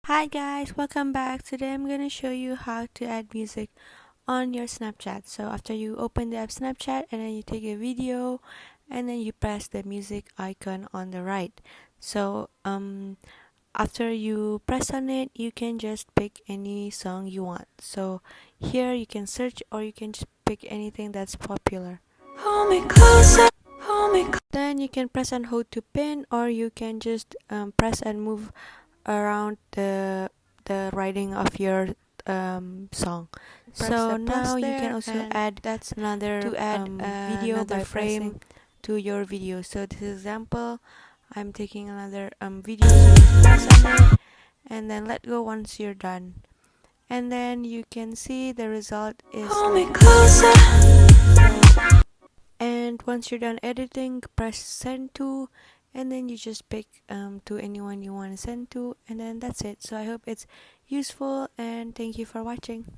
Hi guys, welcome back. Today I'm gonna show you how to add music on your Snapchat. So after you open the app Snapchat and then you take a video and then you press the music icon on the right. So after you press on it, you can just pick any song you want. So here you can search or you can just pick anything that's popular. Hold me closer, hold me closer. Then you can press and hold to pin, or you can just press and move around the writing of your song. So now you can also add another video by frame to your video. So this example, I'm taking another video, so just press on it and then let go once you're done, and then you can see the result is like so. And once you're done editing, press send to, and then you just pick to anyone you want to send to, and then that's it. So I hope it's useful, and thank you for watching.